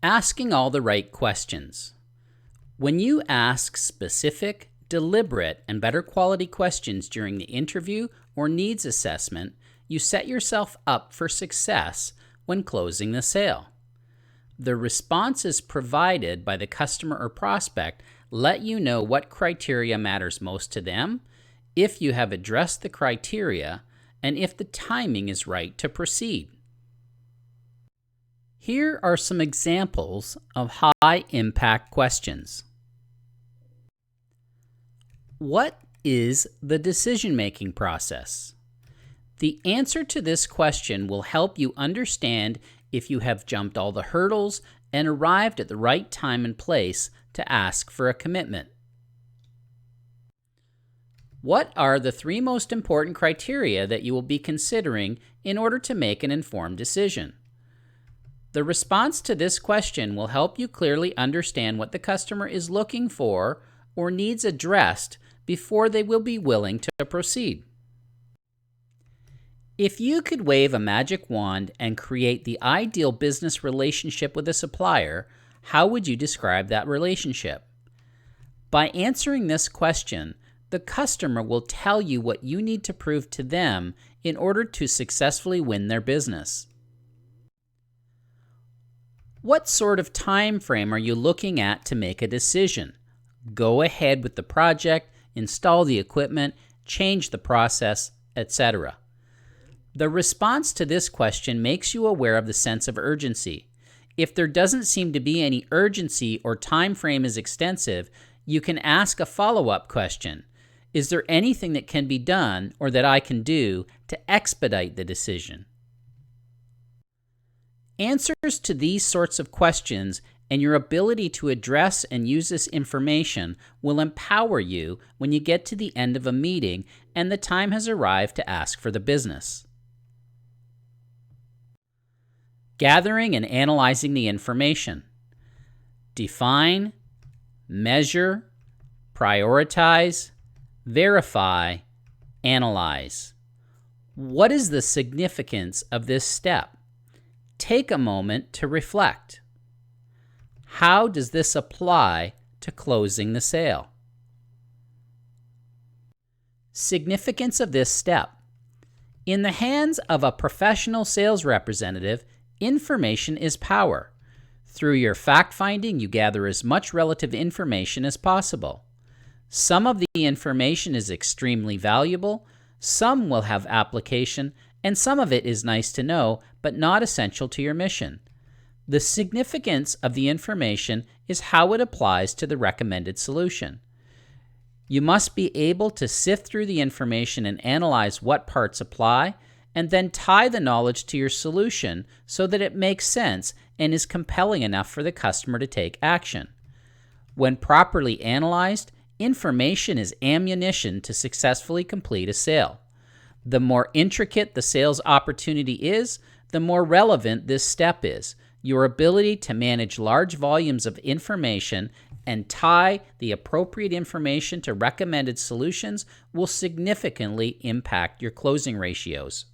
Asking all the right questions. When you ask specific, deliberate, and better quality questions during the interview or needs assessment, you set yourself up for success when closing the sale. The responses provided by the customer or prospect let you know what criteria matters most to them, if you have addressed the criteria, and if the timing is right to proceed. Here are some examples of high-impact questions. What is the decision-making process? The answer to this question will help you understand if you have jumped all the hurdles and arrived at the right time and place to ask for a commitment. What are the 3 most important criteria that you will be considering in order to make an informed decision? The response to this question will help you clearly understand what the customer is looking for or needs addressed before they will be willing to proceed. If you could wave a magic wand and create the ideal business relationship with a supplier, how would you describe that relationship? By answering this question, the customer will tell you what you need to prove to them in order to successfully win their business. What sort of time frame are you looking at to make a decision? Go ahead with the project, install the equipment, change the process, etc. The response to this question makes you aware of the sense of urgency. If there doesn't seem to be any urgency or time frame is extensive, you can ask a follow-up question. Is there anything that can be done or that I can do to expedite the decision? Answers to these sorts of questions and your ability to address and use this information will empower you when you get to the end of a meeting and the time has arrived to ask for the business. Gathering and analyzing the information. Define, measure, prioritize, verify, analyze. What is the significance of this step? Take a moment to reflect. How does this apply to closing the sale? Significance of this step. In the hands of a professional sales representative, information is power. Through your fact-finding, you gather as much relative information as possible. Some of the information is extremely valuable, some will have application, and some of it is nice to know, but not essential to your mission. The significance of the information is how it applies to the recommended solution. You must be able to sift through the information and analyze what parts apply, and then tie the knowledge to your solution so that it makes sense and is compelling enough for the customer to take action. When properly analyzed, information is ammunition to successfully complete a sale. The more intricate the sales opportunity is, the more relevant this step is. Your ability to manage large volumes of information and tie the appropriate information to recommended solutions will significantly impact your closing ratios.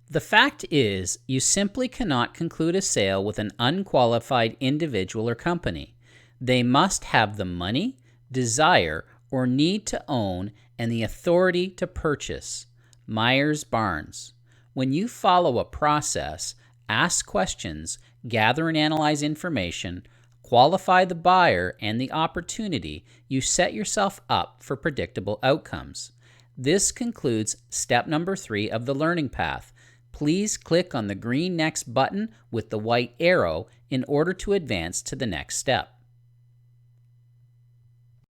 The fact is, you simply cannot conclude a sale with an unqualified individual or company. They must have the money, desire, or need to own and the authority to purchase. Myers-Barnes. When you follow a process, ask questions, gather and analyze information, qualify the buyer and the opportunity, you set yourself up for predictable outcomes. This concludes step number 3 of the learning path. Please click on the green Next button with the white arrow in order to advance to the next step.